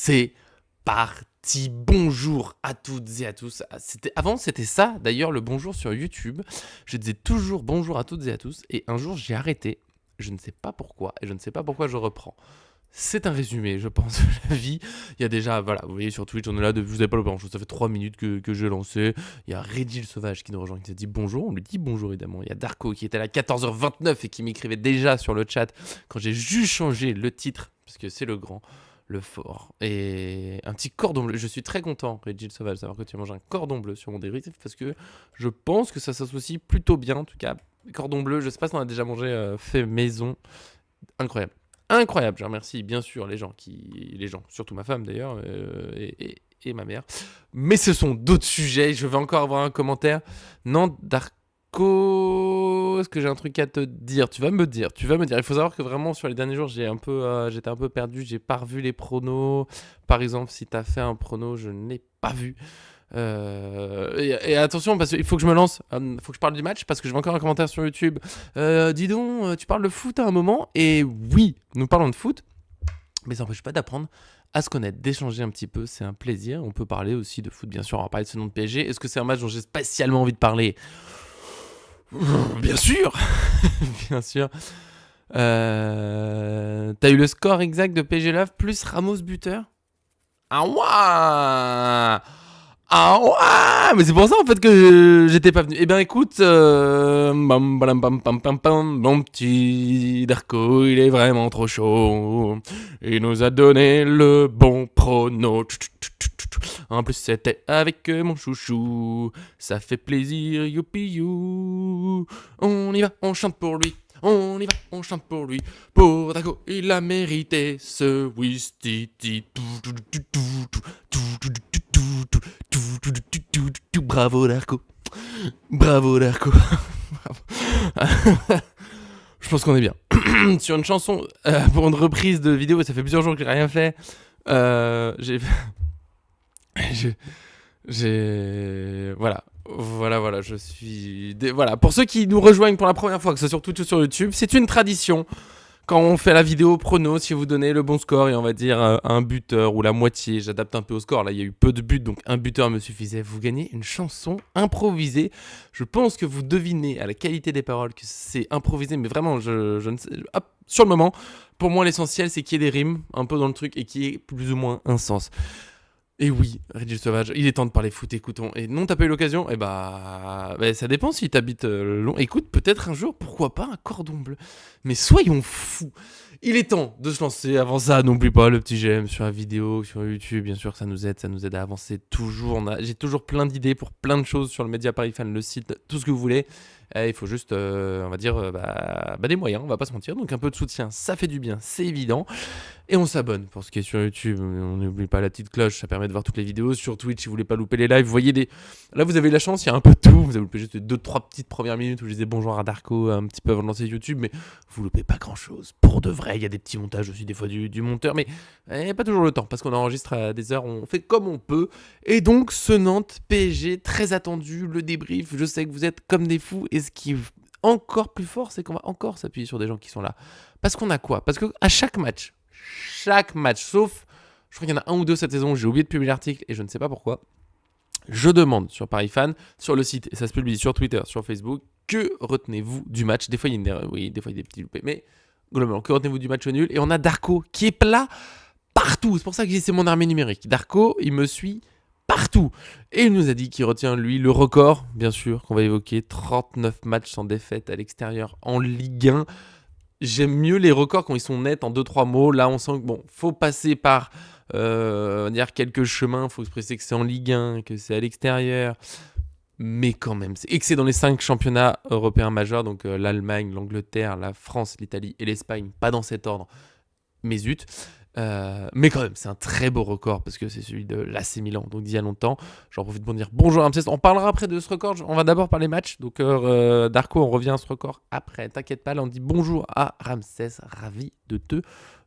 c'est parti. Bonjour à toutes et à tous. Avant, c'était ça, d'ailleurs, le bonjour sur YouTube. Je disais toujours bonjour à toutes et à tous. Et un jour, j'ai arrêté. Je ne sais pas pourquoi. Et je ne sais pas pourquoi je reprends. C'est un résumé, je pense, de la vie. Il y a déjà, voilà, vous voyez sur Twitch, on est là, vous n'avez pas le bonjour. Ça fait 3 minutes que j'ai lancé. Il y a Reggie le Sauvage qui nous rejoint, qui s'est dit bonjour. On lui dit bonjour, évidemment. Il y a Darko qui était là à 14h29 et qui m'écrivait déjà sur le chat quand j'ai juste changé le titre, parce que c'est le grand, le fort. Et un petit cordon bleu. Je suis très content, Reggie le Sauvage, de savoir que tu as mangé un cordon bleu sur mon débrief, parce que je pense que ça s'associe plutôt bien, en tout cas. Cordon bleu, je sais pas si on a déjà mangé fait maison. Incroyable. Incroyable, je remercie bien sûr les gens, surtout ma femme d'ailleurs, et ma mère. Mais ce sont d'autres sujets, je vais encore avoir un commentaire. Non, Darko, est-ce que j'ai un truc à te dire ? Tu vas me dire. Il faut savoir que vraiment sur les derniers jours, j'étais un peu perdu, j'ai pas revu les pronos. Par exemple, si t'as fait un prono, je n'ai pas vu. Et attention, parce qu'il faut que je me lance, faut que je parle du match, parce que je vois encore un commentaire sur YouTube. Dis donc, tu parles de foot à un moment. Et oui, nous parlons de foot, mais ça n'empêche pas d'apprendre à se connaître, d'échanger un petit peu, c'est un plaisir. On peut parler aussi de foot, bien sûr, on va parler de ce nom de PSG. Est-ce que c'est un match dont j'ai spécialement envie de parler ? Bien sûr. Bien sûr. T'as eu le score exact de PSG Love plus Ramos buteur ? Ah ouah. Ah ouais, mais c'est pour ça en fait que j'étais pas venu. Eh bien écoute, mon petit Darko, il est vraiment trop chaud. Il nous a donné le bon prono. En plus c'était avec mon chouchou. Ça fait plaisir, youpi you. On y va, on chante pour lui. On y va, on chante pour lui. Pour Darko, il a mérité ce Wistiti. Bravo Darko. Bravo Darko. Je pense qu'on est bien. Sur une chanson, pour une reprise de vidéo, ça fait plusieurs jours que j'ai rien fait. Voilà, je suis... Voilà, pour ceux qui nous rejoignent pour la première fois, que ce soit sur Twitch ou sur YouTube, c'est une tradition. Quand on fait la vidéo prono, si vous donnez le bon score et on va dire un buteur ou la moitié, j'adapte un peu au score, là il y a eu peu de buts donc un buteur me suffisait, vous gagnez une chanson improvisée. Je pense que vous devinez à la qualité des paroles que c'est improvisé, mais vraiment je ne sais, hop, sur le moment, pour moi l'essentiel c'est qu'il y ait des rimes un peu dans le truc et qu'il y ait plus ou moins un sens. Et oui, Reggie Sauvage, il est temps de parler foot, écoutons. Et non, t'as pas eu l'occasion ? Ça dépend si t'habites long. Écoute, peut-être un jour, pourquoi pas un cordon bleu ? Mais soyons fous. Il est temps de se lancer. Avant ça, n'oublie pas le petit j'aime sur la vidéo, sur YouTube. Bien sûr, ça nous aide à avancer toujours. J'ai toujours plein d'idées pour plein de choses sur le Média Paris Fan, le site, tout ce que vous voulez. Il faut juste, on va dire, des moyens, on va pas se mentir. Donc un peu de soutien, ça fait du bien, c'est évident. Et on s'abonne pour ce qui est sur YouTube. On n'oublie pas la petite cloche, ça permet de voir toutes les vidéos. Sur Twitch, si vous voulez pas louper les lives, vous voyez des... Là, vous avez la chance, il y a un peu de tout. Vous avez loupé juste 2-3 petites premières minutes où je disais bonjour à Darko un petit peu avant de lancer YouTube, mais vous loupez pas grand-chose. Pour de vrai, il y a des petits montages aussi, des fois du monteur, mais pas toujours le temps, parce qu'on enregistre à des heures, on fait comme on peut. Et donc, ce Nantes PSG, très attendu, le débrief. Je sais que vous êtes comme des fous, et ce qui est encore plus fort, c'est qu'on va encore s'appuyer sur des gens qui sont là. Parce qu'on a quoi ? Parce qu'à chaque match, sauf, je crois qu'il y en a un ou deux cette saison, j'ai oublié de publier l'article et je ne sais pas pourquoi, je demande sur Paris Fan, sur le site, et ça se publie sur Twitter, sur Facebook, que retenez-vous du match ? Des fois il y a des petits loupés, mais globalement, que retenez-vous du match nul ? Et on a Darko qui est là partout, c'est pour ça que c'est mon armée numérique. Darko, il me suit partout. Et il nous a dit qu'il retient, lui, le record, bien sûr, qu'on va évoquer, 39 matchs sans défaite à l'extérieur en Ligue 1. J'aime mieux les records quand ils sont nets en 2-3 mots. Là, on sent que faut passer par dire quelques chemins. Faut se préciser que c'est en Ligue 1, que c'est à l'extérieur. Mais quand même, et que c'est dans les 5 championnats européens majeurs, donc l'Allemagne, l'Angleterre, la France, l'Italie et l'Espagne. Pas dans cet ordre, mais zut. Mais quand même, c'est un très beau record parce que c'est celui de l'AC Milan, donc d'il y a longtemps. J'en profite pour dire bonjour à Ramsès. On parlera après de ce record. On va d'abord parler match. Donc, Darko, on revient à ce record après. T'inquiète pas, là, on dit bonjour à Ramsès. Ravi de te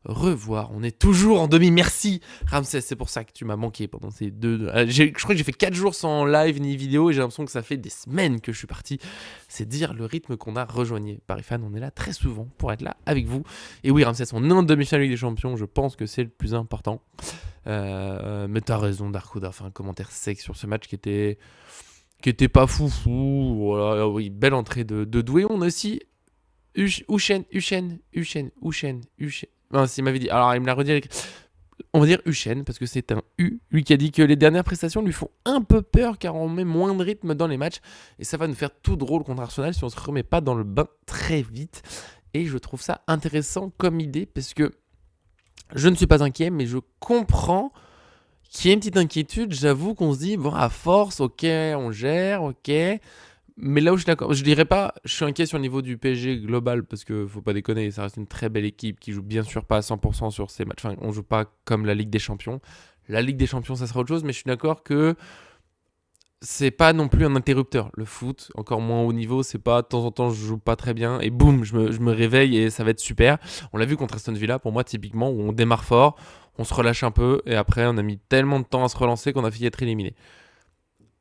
revoir. On est toujours en demi. Merci Ramsès, c'est pour ça que tu m'as manqué pendant ces 2... je crois que j'ai fait 4 jours sans live ni vidéo et j'ai l'impression que ça fait des semaines que je suis parti. C'est dire le rythme qu'on a rejoigné. Paris Fan, on est là très souvent pour être là avec vous. Et oui Ramsès, on est en demi-finale Ligue des Champions, je pense que c'est le plus important. Mais t'as raison Darkouda, fait un commentaire sec sur ce match qui était pas foufou. Voilà, oui, belle entrée de Doué. On a aussi Uchen. Non, il m'avait dit. Alors, il me l'a redit avec. On va dire Uchen, parce que c'est un U. Lui qui a dit que les dernières prestations lui font un peu peur car on met moins de rythme dans les matchs. Et ça va nous faire tout drôle contre Arsenal si on se remet pas dans le bain très vite. Et je trouve ça intéressant comme idée parce que je ne suis pas inquiet, mais je comprends qu'il y ait une petite inquiétude. J'avoue qu'on se dit, bon, à force, ok, on gère, ok. Mais là où je suis d'accord, je dirais pas, je suis inquiet sur le niveau du PSG global parce que faut pas déconner, ça reste une très belle équipe qui joue bien sûr pas à 100% sur ces matchs. Enfin, on joue pas comme la Ligue des Champions. La Ligue des Champions, ça sera autre chose, mais je suis d'accord que c'est pas non plus un interrupteur. Le foot, encore moins haut niveau, c'est pas de temps en temps je joue pas très bien et boum, je me réveille et ça va être super. On l'a vu contre Aston Villa, pour moi typiquement, où on démarre fort, on se relâche un peu et après on a mis tellement de temps à se relancer qu'on a failli être éliminé.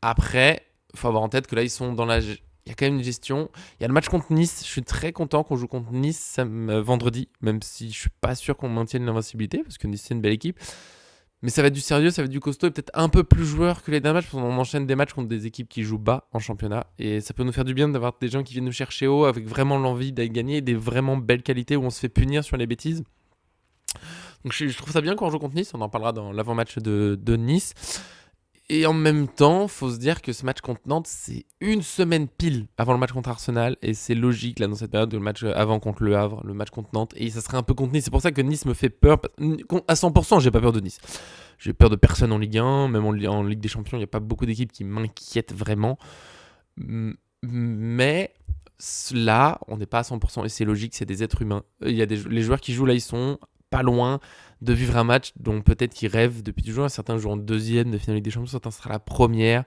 Après, il faut avoir en tête que là, ils sont dans la... Il y a quand même une gestion. Il y a le match contre Nice. Je suis très content qu'on joue contre Nice vendredi, même si je suis pas sûr qu'on maintienne l'invincibilité, parce que Nice, c'est une belle équipe. Mais ça va être du sérieux, ça va être du costaud, et peut-être un peu plus joueur que les derniers matchs, parce qu'on enchaîne des matchs contre des équipes qui jouent bas en championnat. Et ça peut nous faire du bien d'avoir des gens qui viennent nous chercher haut, avec vraiment l'envie d'aller gagner, et des vraiment belles qualités où on se fait punir sur les bêtises. Donc je trouve ça bien quand on joue contre Nice, on en parlera dans l'avant-match de Nice. Et en même temps, faut se dire que ce match contre Nantes, c'est une semaine pile avant le match contre Arsenal. Et c'est logique, là, dans cette période, le match avant contre Le Havre, le match contre Nantes. Et ça serait un peu contre Nice. C'est pour ça que Nice me fait peur. À 100%, j'ai pas peur de Nice. J'ai peur de personne en Ligue 1. Même en Ligue des Champions, il n'y a pas beaucoup d'équipes qui m'inquiètent vraiment. Mais là, on n'est pas à 100%. Et c'est logique, c'est des êtres humains. Il y a les joueurs qui jouent là, ils sont pas loin de vivre un match dont peut-être qu'ils rêvent depuis toujours. Certains jouent en deuxième de finale Ligue des Champions, certains sera la première.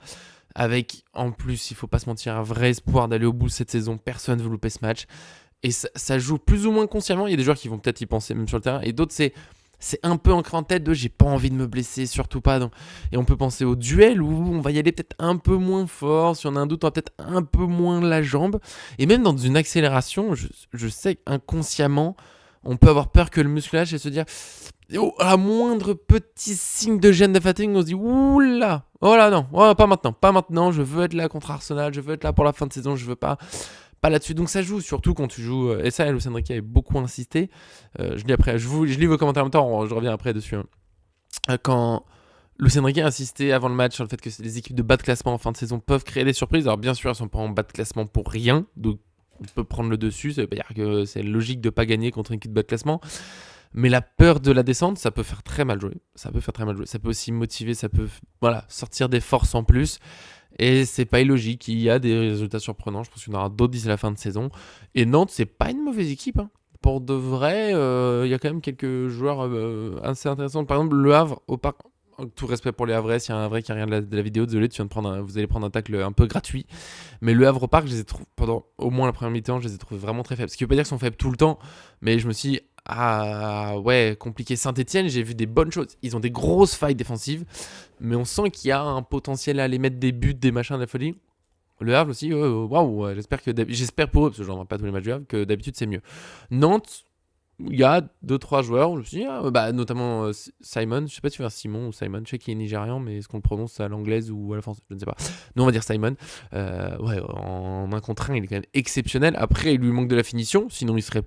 Avec, en plus, il faut pas se mentir, un vrai espoir d'aller au bout cette saison. Personne ne veut louper ce match. Et ça joue plus ou moins consciemment. Il y a des joueurs qui vont peut-être y penser même sur le terrain. Et d'autres, c'est un peu ancré en tête de j'ai pas envie de me blesser, surtout pas. Et on peut penser au duel où on va y aller peut-être un peu moins fort. Si on a un doute, on va peut-être un peu moins la jambe. Et même dans une accélération, je sais qu'inconsciemment, on peut avoir peur que le muscle lâche et se dire, à moindre petit signe de gêne de fatigue, on se dit, oula, oh là non, oh, pas maintenant, je veux être là contre Arsenal, je veux être là pour la fin de saison, je veux pas là-dessus. Donc ça joue, surtout quand tu joues, et ça, Luis Enrique avait beaucoup insisté. Je lis après, je lis vos commentaires en même temps, je reviens après dessus. Quand Luis Enrique a insisté avant le match sur le fait que les équipes de bas de classement en fin de saison peuvent créer des surprises. Alors bien sûr, elles sont pas en bas de classement pour rien, donc on peut prendre le dessus, ça veut pas dire que c'est logique de pas gagner contre une équipe de bas de classement. Mais la peur de la descente, ça peut faire très mal jouer. Ça peut aussi motiver, ça peut sortir des forces en plus. Et c'est pas illogique, il y a des résultats surprenants. Je pense qu'il y en aura d'autres d'ici la fin de saison. Et Nantes, c'est pas une mauvaise équipe. Pour de vrai, il y a quand même quelques joueurs assez intéressants. Par exemple, Le Havre, au parc. Tout respect pour les Havrais, s'il y a un Havrais qui regarde de la vidéo, désolé, vous allez prendre un tacle un peu gratuit. Mais le Havre au Parc, je les ai trouvés, pendant au moins la première mi-temps, je les ai trouvés vraiment très faibles. Ce qui veut pas dire qu'ils sont faibles tout le temps, mais je me suis dit, compliqué. Saint-Etienne, j'ai vu des bonnes choses. Ils ont des grosses failles défensives, mais on sent qu'il y a un potentiel à aller mettre des buts, des machins de la folie. Le Havre aussi, j'espère pour eux, parce que j'en vois pas tous les matchs du Havre, que d'habitude c'est mieux. Nantes, il y a 2-3 joueurs, je me suis dit, notamment Simon, je sais pas si tu veux dire Simon ou Simon, je sais qu'il est nigérian, mais est-ce qu'on le prononce à l'anglaise ou à la française, je ne sais pas. Nous on va dire Simon, en 1 contre 1, il est quand même exceptionnel. Après, il lui manque de la finition, sinon il serait,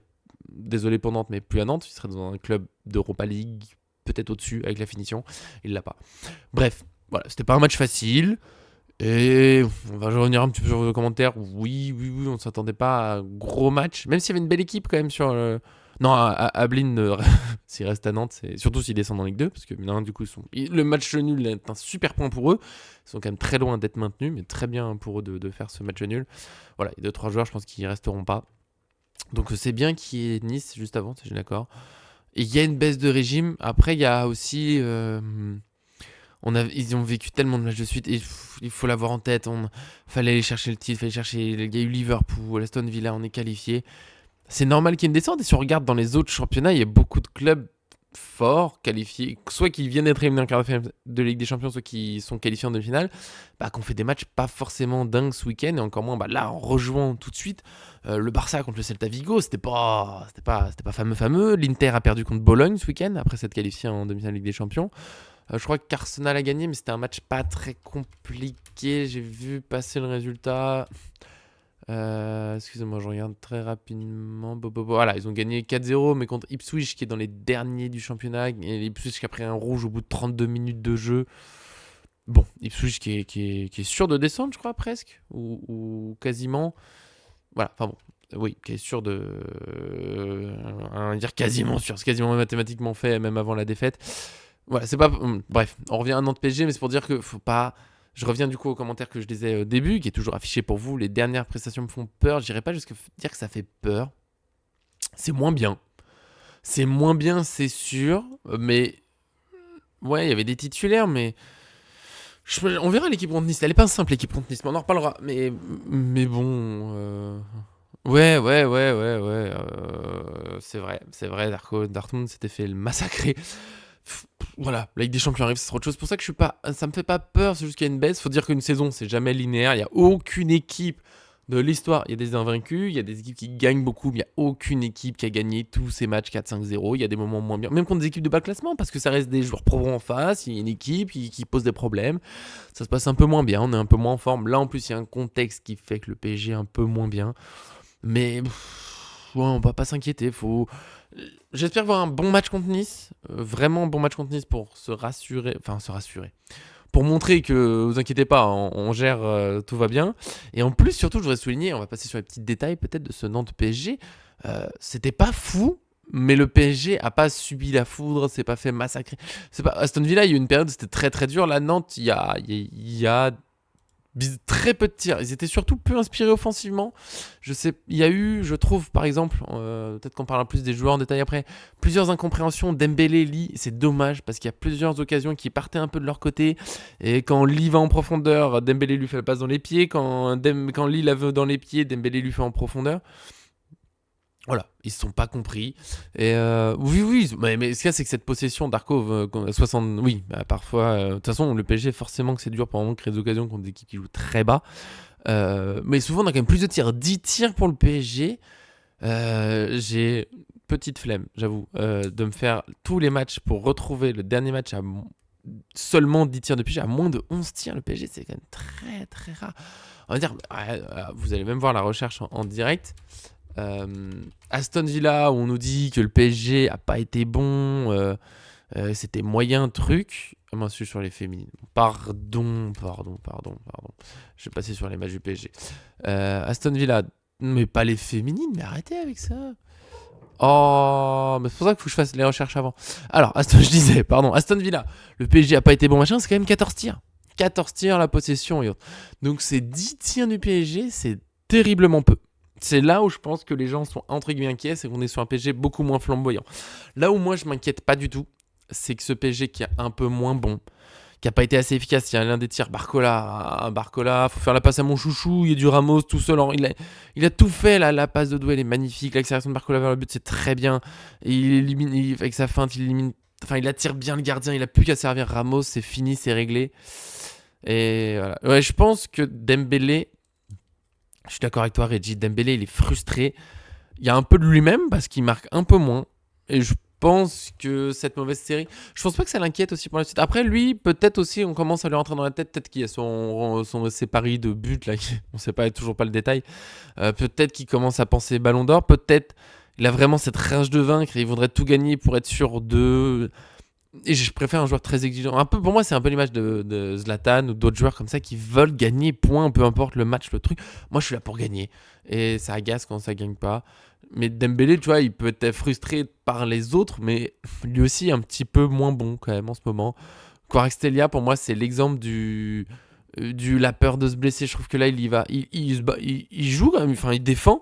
désolé pour Nantes, mais plus à Nantes, il serait dans un club d'Europa League, peut-être au-dessus avec la finition, il l'a pas. Bref, voilà, c'était pas un match facile. Et on va revenir un petit peu sur vos commentaires. Oui, on ne s'attendait pas à un gros match, même s'il y avait une belle équipe quand même sur... Non, Ablin, s'il reste à Nantes, surtout s'ils descendent en Ligue 2, parce que du coup, le match nul est un super point pour eux. Ils sont quand même très loin d'être maintenus, mais très bien pour eux de faire ce match nul. Voilà, il y a 2-3 joueurs, je pense qu'ils ne resteront pas. Donc c'est bien qu'il y ait Nice juste avant, je suis d'accord. Et il y a une baisse de régime. Après, il y a aussi... ils ont vécu tellement de matchs de suite, et il faut l'avoir en tête. Fallait aller chercher le titre, il y a eu Liverpool, Aston Villa, on est qualifié. C'est normal qu'il y ait une descente, et si on regarde dans les autres championnats, il y a beaucoup de clubs forts, qualifiés, soit qui viennent d'être éliminés en quart de finale de Ligue des Champions, soit qui sont qualifiés en demi-finale, qu'on fait des matchs pas forcément dingues ce week-end, et encore moins là en rejoignant tout de suite le Barça contre le Celta Vigo, c'était pas fameux. L'Inter a perdu contre Bologne ce week-end après s'être qualifié en demi-finale de Ligue des Champions. Je crois qu'Arsenal a gagné, mais c'était un match pas très compliqué. J'ai vu passer le résultat. Excusez-moi, je regarde très rapidement. Voilà, ils ont gagné 4-0, mais contre Ipswich qui est dans les derniers du championnat. Et Ipswich qui a pris un rouge au bout de 32 minutes de jeu. Bon, Ipswich qui est sûr de descendre, je crois, presque. Ou quasiment. Voilà, enfin bon. Oui, qui est sûr de. On va dire quasiment sûr. C'est quasiment mathématiquement fait, même avant la défaite. Voilà, c'est pas. Bref, on revient à Nantes-PSG, mais c'est pour dire que faut pas. Je reviens du coup au commentaire que je disais au début, qui est toujours affiché pour vous. Les dernières prestations me font peur. Je dirais pas jusqu'à dire que ça fait peur. C'est moins bien. C'est moins bien, c'est sûr. Mais ouais, il y avait des titulaires, mais on verra l'équipe contre Nice. Elle est pas simple l'équipe contre Nice, mais on en reparlera. Mais bon. Ouais. C'est vrai. Dortmund s'était fait le massacrer. Voilà, la Ligue des Champions arrive, c'est autre chose. C'est pour ça que ça me fait pas peur, c'est juste qu'il y a une baisse. Faut dire qu'une saison, c'est jamais linéaire. Il y a aucune équipe de l'histoire. Il y a des invaincus, il y a des équipes qui gagnent beaucoup, mais il y a aucune équipe qui a gagné tous ces matchs 4-5-0. Il y a des moments moins bien, même contre des équipes de bas classement, parce que ça reste des joueurs pro en face. Il y a une équipe qui pose des problèmes. Ça se passe un peu moins bien, on est un peu moins en forme. Là, en plus, il y a un contexte qui fait que le PSG est un peu moins bien. Mais ouais, on va pas s'inquiéter. J'espère voir un bon match contre Nice. Vraiment un bon match contre Nice pour se rassurer. Enfin, se rassurer. Pour montrer que, vous inquiétez pas, on gère, tout va bien. Et en plus, surtout, je voudrais souligner, on va passer sur les petits détails peut-être de ce Nantes PSG. C'était pas fou, mais le PSG a pas subi la foudre, s'est pas fait massacrer. C'est pas Aston Villa, il y a eu une période où c'était très très dur. Là, Nantes, il y a très peu de tirs. Ils étaient surtout peu inspirés offensivement. Il y a eu, je trouve, par exemple, peut-être qu'on parlera plus des joueurs en détail après, plusieurs incompréhensions. Dembélé, Lee, c'est dommage parce qu'il y a plusieurs occasions qui partaient un peu de leur côté. Et quand Lee va en profondeur, Dembélé lui fait la passe dans les pieds. Quand Lee la veut dans les pieds, Dembélé lui fait en profondeur. Voilà, ils ne se sont pas compris. Et oui, mais ce qu'il y a, c'est que cette possession d'Arkov, 60, oui, parfois, de toute façon, le PSG, forcément que c'est dur pour un moment de créer des occasions contre des équipes qui jouent très bas. Mais souvent, on a quand même plus de tirs. 10 tirs pour le PSG. J'ai petite flemme, j'avoue, de me faire tous les matchs pour retrouver le dernier match à seulement 10 tirs de PSG, à moins de 11 tirs. Le PSG, c'est quand même très, très rare. On va dire, vous allez même voir la recherche en direct. Aston Villa, où on nous dit que le PSG a pas été bon, c'était moyen truc. Moi, je suis sur les féminines. Pardon. Je vais passer sur les matchs du PSG. Aston Villa, mais pas les féminines, mais arrêtez avec ça. Oh, mais c'est pour ça qu'il faut que je fasse les recherches avant. Alors, Aston Villa, le PSG a pas été bon, machin, c'est quand même 14 tirs. 14 tirs, la possession et autres. Donc, c'est 10 tirs du PSG, c'est terriblement peu. C'est là où je pense que les gens sont entre guillemets inquiets, c'est qu'on est sur un PSG beaucoup moins flamboyant. Là où moi je m'inquiète pas du tout, c'est que ce PSG qui est un peu moins bon, qui a pas été assez efficace, il y a l'un des tirs, Barcola, faut faire la passe à mon chouchou, il y a du Ramos tout seul, il a tout fait là, la passe de Doué elle est magnifique, l'accélération de Barcola vers le but c'est très bien, et avec sa feinte il attire bien le gardien, il a plus qu'à servir Ramos, c'est fini, c'est réglé. Et voilà. Ouais, je pense que Dembélé, je suis d'accord avec toi, Reggie. Dembélé, il est frustré. Il y a un peu de lui-même parce qu'il marque un peu moins. Et je pense que cette mauvaise série, je pense pas que ça l'inquiète aussi pour la suite. Après, lui, peut-être aussi, on commence à lui rentrer dans la tête. Peut-être qu'il y a ses paris de but, là, on sait pas, toujours pas le détail. Peut-être qu'il commence à penser Ballon d'Or. Peut-être il a vraiment cette rage de vaincre et il voudrait tout gagner pour être sûr de. Et je préfère un joueur très exigeant. Un peu, pour moi, c'est un peu l'image de Zlatan ou d'autres joueurs comme ça qui veulent gagner, point, peu importe le match, le truc. Moi, je suis là pour gagner. Et ça agace quand ça gagne pas. Mais Dembélé, tu vois, il peut être frustré par les autres, mais lui aussi un petit peu moins bon quand même en ce moment. Kvaratskhelia, pour moi, c'est l'exemple du la peur de se blesser. Je trouve que là, il y va. Il joue quand même, enfin, il défend.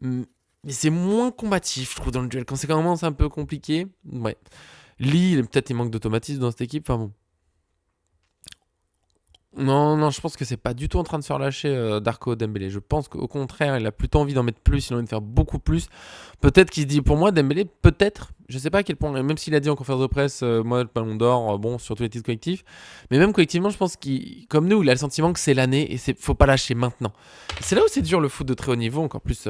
Mais c'est moins combatif, je trouve, dans le duel. Quand c'est quand même un peu compliqué, ouais. Lee, peut-être il manque d'automatisme dans cette équipe. Enfin bon. Non, non, je pense que c'est pas du tout en train de se relâcher Darko Dembélé. Je pense qu'au contraire, il a plutôt envie d'en mettre plus, il a envie de faire beaucoup plus. Peut-être qu'il se dit, pour moi, Dembélé, peut-être, je sais pas à quel point, même s'il a dit en conférence de presse, moi, le ballon d'or, bon, sur tous les titres collectifs, mais même collectivement, je pense qu'il, comme nous, il a le sentiment que c'est l'année et faut pas lâcher maintenant. C'est là où c'est dur le foot de très haut niveau, encore plus,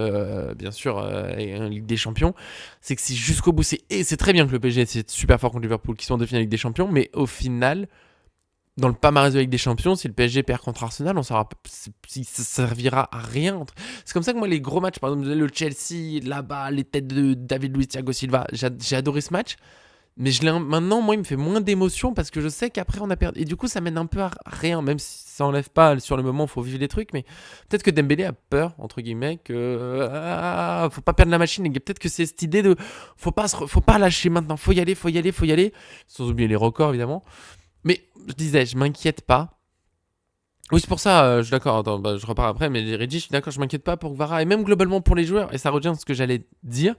bien sûr, et en Ligue des Champions, c'est que c'est jusqu'au bout. Et c'est très bien que le PSG, c'est super fort contre Liverpool, qui sont en demi-finale Ligue des Champions, mais au final, dans le palmarès de la Ligue des Champions, si le PSG perd contre Arsenal, on saura, ça servira à rien. C'est comme ça que moi, les gros matchs, par exemple, le Chelsea, là-bas, les têtes de David Luiz, Thiago Silva, j'ai adoré ce match. Mais maintenant, moi, il me fait moins d'émotion parce que je sais qu'après, on a perdu. Et du coup, ça mène un peu à rien, même si ça enlève pas sur le moment, il faut vivre les trucs. Mais peut-être que Dembélé a peur, entre guillemets, que faut pas perdre la machine. Et peut-être que c'est cette idée de faut pas lâcher maintenant, faut y aller, faut y aller, faut y aller. Sans oublier les records, évidemment. Mais je disais, je m'inquiète pas. Oui, c'est pour ça, je suis d'accord. Attends, je repars après, mais Reggie, je suis d'accord, je m'inquiète pas pour Kvara et même globalement pour les joueurs. Et ça revient à ce que j'allais dire.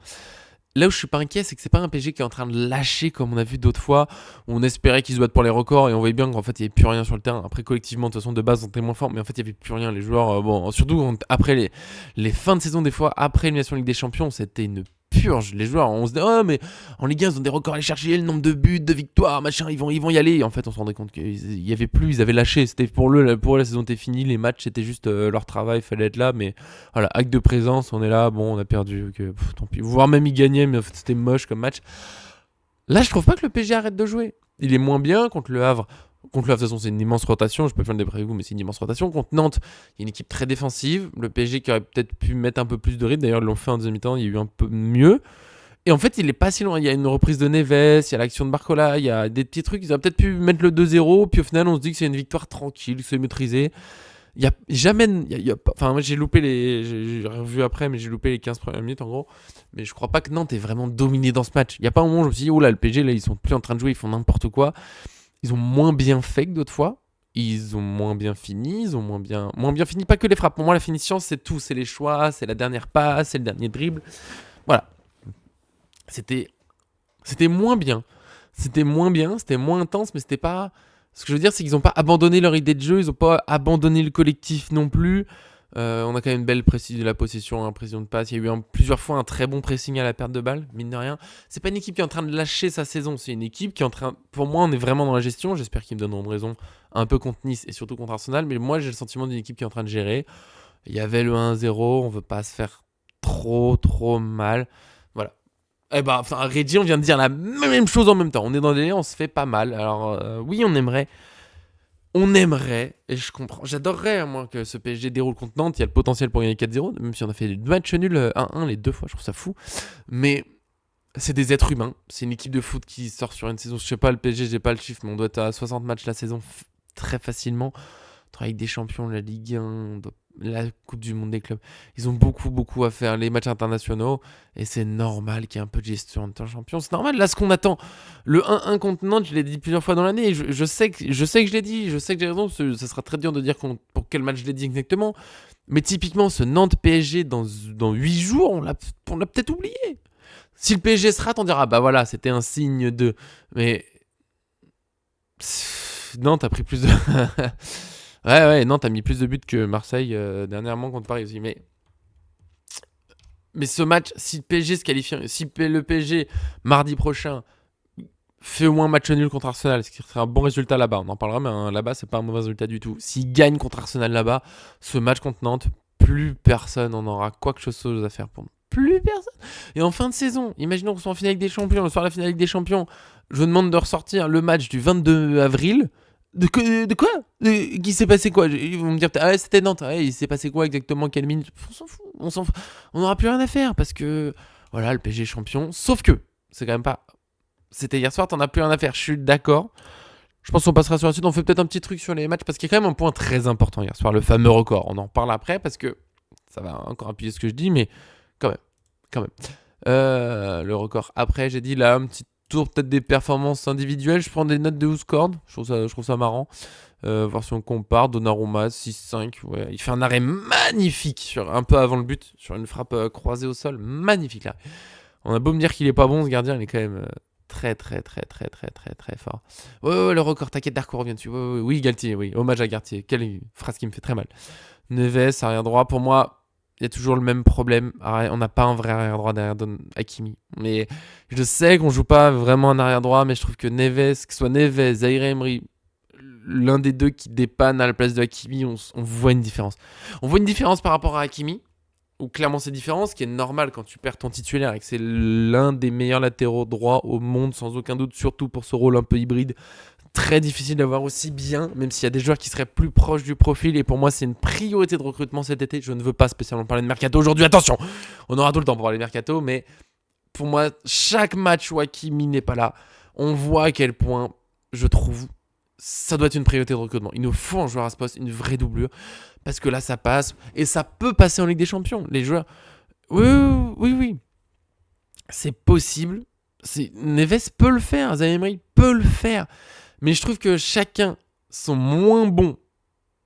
Là où je suis pas inquiet, c'est que c'est pas un PSG qui est en train de lâcher comme on a vu d'autres fois, où on espérait qu'ils se battent pour les records et on voyait bien qu'en fait il n'y avait plus rien sur le terrain. Après, collectivement, de toute façon, de base, on était moins fort, mais en fait il n'y avait plus rien. Les joueurs, bon, surtout après les fins de saison, des fois, après l'élimination Ligue des Champions, c'était une purge. Les joueurs, on se dit, oh, mais en Ligue 1, ils ont des records à aller chercher, le nombre de buts, de victoires, machin, ils vont y aller. Et en fait, on se rendait compte qu'il y avait plus, ils avaient lâché. C'était pour eux, la saison était finie, les matchs, c'était juste leur travail, fallait être là, mais. Voilà, acte de présence, on est là, bon, on a perdu, ok, tant pis. Voire même il gagnait, mais en fait, c'était moche comme match. Là, je trouve pas que le PSG arrête de jouer. Il est moins bien contre le Havre. Contre le Havre, de toute façon, c'est une immense rotation. Je peux faire le débrief, mais c'est une immense rotation. Contre Nantes, il y a une équipe très défensive. Le PSG qui aurait peut-être pu mettre un peu plus de rythme. D'ailleurs, ils l'ont fait en deuxième mi-temps, il y a eu un peu mieux. Et en fait, il est pas si loin. Il y a une reprise de Neves, il y a l'action de Barcola, il y a des petits trucs. Ils auraient peut-être pu mettre le 2-0. Puis au final, on se dit que c'est une victoire tranquille, que c'est maîtrisé. Il y a jamais. Enfin, moi j'ai loupé les. J'ai revu après, mais j'ai loupé les 15 premières minutes en gros. Mais je crois pas que Nantes ait vraiment dominé dans ce match. Il y a pas un moment où je me suis dit, oh là, le PSG, là, ils sont plus en train de jouer, ils font n'importe quoi. Ils ont moins bien fait que d'autres fois. Ils ont moins bien fini. Ils ont moins bien fini. Pas que les frappes. Pour moi, la finition, c'est tout. C'est les choix, c'est la dernière passe, c'est le dernier dribble. Voilà. C'était. C'était moins bien. C'était moins bien, c'était moins intense, mais c'était pas. Ce que je veux dire, c'est qu'ils n'ont pas abandonné leur idée de jeu, ils n'ont pas abandonné le collectif non plus. On a quand même une belle précision de la possession, précision de passe. Il y a eu plusieurs fois un très bon pressing à la perte de balle, mine de rien. C'est pas une équipe qui est en train de lâcher sa saison, c'est une équipe qui est en train. Pour moi, on est vraiment dans la gestion. J'espère qu'ils me donneront raison un peu contre Nice et surtout contre Arsenal, mais moi j'ai le sentiment d'une équipe qui est en train de gérer. Il y avait le 1-0, on veut pas se faire trop mal. Voilà. Eh ben, enfin, Reggie, on vient de dire la même chose en même temps. On est dans des délire, on se fait pas mal. Alors, oui, on aimerait, et je comprends, j'adorerais moi que ce PSG déroule contre Nantes. Il y a le potentiel pour gagner 4-0, même si on a fait deux matchs nuls 1-1 les deux fois, je trouve ça fou. Mais c'est des êtres humains. C'est une équipe de foot qui sort sur une saison. Je sais pas, le PSG, j'ai pas le chiffre, mais on doit être à 60 matchs la saison très facilement. Avec des champions, la Ligue 1, la Coupe du Monde des clubs. Ils ont beaucoup à faire, les matchs internationaux, et c'est normal qu'il y ait un peu de gestion en tant que champion. C'est normal, là, ce qu'on attend. Le 1-1 contre Nantes, je l'ai dit plusieurs fois dans l'année, et je sais que je l'ai dit, je sais que j'ai raison, ça sera très dur de dire pour quel match je l'ai dit exactement, mais typiquement, ce Nantes-PSG, dans 8 jours, on l'a peut-être oublié. Si le PSG se rate, on dira, bah voilà, c'était un signe de... Mais... Nantes a pris plus de... Ouais, non, t'as mis plus de buts que Marseille dernièrement contre Paris aussi. Mais ce match, si le PSG se qualifie, si le PSG mardi prochain fait au moins un match nul contre Arsenal, ce qui serait un bon résultat là-bas, on en parlera, mais là-bas, c'est pas un mauvais résultat du tout. S'il gagne contre Arsenal là-bas, ce match contre Nantes, plus personne en aura quoi que chose à faire pour nous. Plus personne. Et en fin de saison, imaginons qu'on soit en finale avec des champions, le soir de la finale avec des champions, je vous demande de ressortir le match du 22 avril. De quoi Qui s'est passé quoi? Ils vont me dire, ah ouais, c'était Nantes, ouais, il s'est passé quoi exactement, quelle minute? On s'en fout, on n'aura plus rien à faire parce que, voilà, le PSG est champion. Sauf que, c'est quand même pas... C'était hier soir, t'en as plus rien à faire, je suis d'accord. Je pense qu'on passera sur la suite, on fait peut-être un petit truc sur les matchs parce qu'il y a quand même un point très important hier soir, le fameux record. On en reparle après parce que ça va encore appuyer ce que je dis, mais quand même. Le record. Après, j'ai dit là, un petit tour peut-être des performances individuelles. Je prends des notes de WhoScored. Je trouve ça marrant. Voir si on compare. Donnarumma 6-5. Ouais, il fait un arrêt magnifique un peu avant le but, sur une frappe croisée au sol. Magnifique là. On a beau me dire qu'il est pas bon, ce gardien, il est quand même très très très très très très très fort. Ouais, le record, t'inquiète, Darko revient dessus. Oui, Galtier, oui, hommage à Galtier. Quelle phrase qui me fait très mal. Neves, arrière droit, pour moi, il y a toujours le même problème. On n'a pas un vrai arrière droit derrière Hakimi. Mais je sais qu'on joue pas vraiment un arrière droit, mais je trouve que Neves, que ce soit Neves, Zaïre Emery, l'un des deux qui dépanne à la place de Hakimi, on voit une différence. On voit une différence par rapport à Hakimi, où clairement c'est différent, ce qui est normal quand tu perds ton titulaire et que c'est l'un des meilleurs latéraux droits au monde, sans aucun doute, surtout pour ce rôle un peu hybride. Très difficile d'avoir aussi bien, même s'il y a des joueurs qui seraient plus proches du profil. Et pour moi, c'est une priorité de recrutement cet été. Je ne veux pas spécialement parler de mercato aujourd'hui. Attention, on aura tout le temps pour parler de mercato. Mais pour moi, chaque match où Hakimi n'est pas là, on voit à quel point, je trouve, ça doit être une priorité de recrutement. Il nous faut un joueur à ce poste, une vraie doublure. Parce que là, ça passe. Et ça peut passer en Ligue des Champions. Les joueurs... Oui. C'est possible. Neves peut le faire. Zaïre Emery peut le faire. Mais je trouve que chacun sont moins bons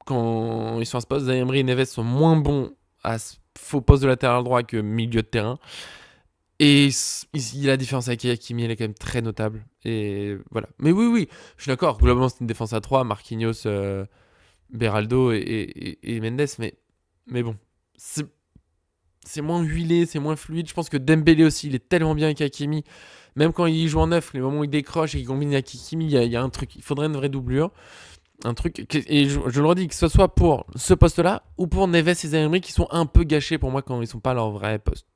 quand ils sont à ce poste. Zaïre Emery et Neves sont moins bons à ce faux poste de latéral droit que milieu de terrain. Et la différence avec Hakimi, elle est quand même très notable. Et voilà. Mais oui, je suis d'accord. Globalement, c'est une défense à 3. Marquinhos, Beraldo et Mendes. Mais bon, c'est moins huilé, c'est moins fluide. Je pense que Dembélé aussi, il est tellement bien avec Hakimi. Même quand il joue en neuf, les moments où il décroche et qu'il combine avec Hakimi, il y a un truc. Il faudrait une vraie doublure. Un truc. Et je le redis, que ce soit pour ce poste-là ou pour Neves et Zaïre Emery qui sont un peu gâchés pour moi quand ils sont pas à leur vrai poste.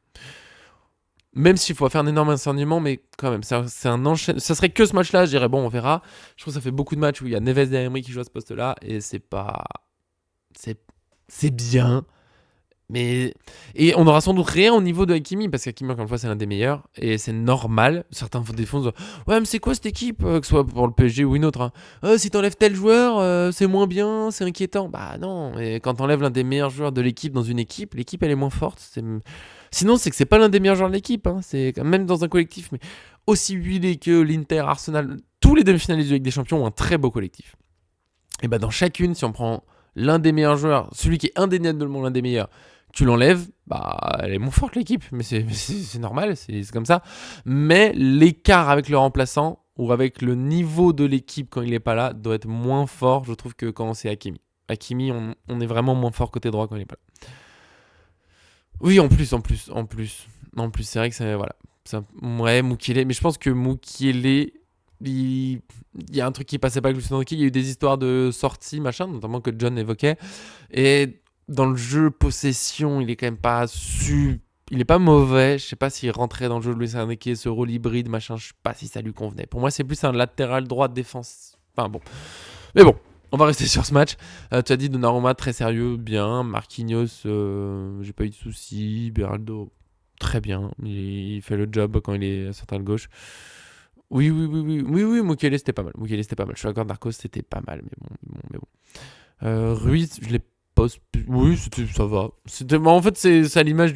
Même s'il faut faire un énorme enseignement, mais quand même, c'est un enchaînement. Ça serait que ce match-là, je dirais, bon, on verra. Je trouve que ça fait beaucoup de matchs où il y a Neves et Zaïre Emery qui jouent à ce poste-là et c'est pas. C'est bien. Mais... Et on aura sans doute rien au niveau de Hakimi, parce qu'Hakimi, encore une fois, c'est l'un des meilleurs, et c'est normal. Certains défensent, ouais, mais c'est quoi cette équipe, que ce soit pour le PSG ou une autre, hein. Si t'enlèves tel joueur, c'est moins bien, c'est inquiétant. Bah non, et quand t'enlèves l'un des meilleurs joueurs de l'équipe dans une équipe, l'équipe elle est moins forte. Sinon, c'est que c'est pas l'un des meilleurs joueurs de l'équipe, hein. C'est même dans un collectif, mais aussi huilé que l'Inter, Arsenal, tous les demi-finalistes de Ligue des Champions ont un très beau collectif. Et bah dans chacune, si on prend l'un des meilleurs joueurs, celui qui est indéniablement l'un des meilleurs, tu l'enlèves, bah elle est moins forte l'équipe, mais c'est normal, c'est comme ça. Mais l'écart avec le remplaçant ou avec le niveau de l'équipe quand il n'est pas là doit être moins fort, je trouve, que quand c'est Hakimi. Hakimi, on est vraiment moins fort côté droit quand il n'est pas là. Oui, en plus, c'est vrai que c'est voilà. Ouais, Mukiele, mais je pense que Mukiele, il y a un truc qui passait pas avec Lucien Enrique, il y a eu des histoires de sorties, machin, notamment que John évoquait. Et dans le jeu possession, il est quand même pas il est pas mauvais. Je sais pas s'il rentrait dans le jeu de Lucien Enrique, ce rôle hybride, machin, je sais pas si ça lui convenait. Pour moi, c'est plus un latéral droit de défense. Enfin bon. Mais bon, on va rester sur ce match. Tu as dit Donnarumma, très sérieux, bien. Marquinhos, j'ai pas eu de soucis. Beraldo, très bien. Il fait le job quand il est central gauche. Oui, Mukiele c'était pas mal. Je suis d'accord, Darko c'était pas mal, mais bon. Ruiz, je l'ai pas. Oui, ça va. En fait, c'est à l'image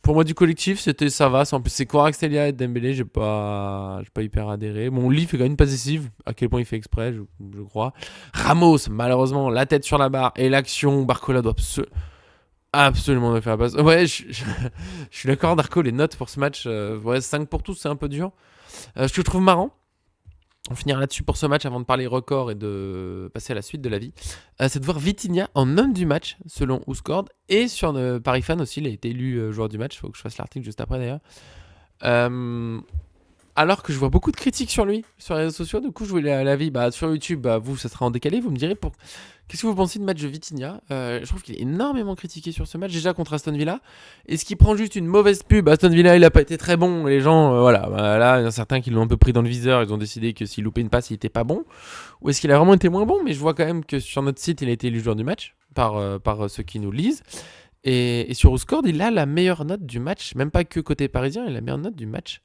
pour moi du collectif, ça va. En plus, c'est Kvaratskhelia et Dembélé, j'ai pas hyper adhéré. Bon, Lee fait quand même une passe décisive. À quel point il fait exprès, je crois. Ramos, malheureusement, la tête sur la barre et l'action. Barcola doit absolument faire la passe. Ouais, je suis d'accord, Darko. Les notes pour ce match, 5 pour tous, c'est un peu dur. Ce que je trouve marrant, on finira là-dessus pour ce match avant de parler record et de passer à la suite de la vie, c'est de voir Vitinha en homme du match selon WhoScored et sur Paris Fan aussi, il a été élu joueur du match. Il faut que je fasse l'article juste après d'ailleurs. Alors que je vois beaucoup de critiques sur lui sur les réseaux sociaux. Du coup, je voulais l'avis sur YouTube. Vous, ça sera en décalé. Vous me direz qu'est-ce que vous pensez de match de Vitinha. Je trouve qu'il est énormément critiqué sur ce match, déjà contre Aston Villa. Est-ce qu'il prend juste une mauvaise pub? Aston Villa, il a pas été très bon. Les gens, là, il y en a certains qui l'ont un peu pris dans le viseur. Ils ont décidé que s'il loupait une passe, il était pas bon. Ou est-ce qu'il a vraiment été moins bon? Mais je vois quand même que sur notre site, il a été élu joueur du match par ceux qui nous lisent. Et sur WhoScored, il a la meilleure note du match. Même pas que côté parisien, il a la meilleure note du match.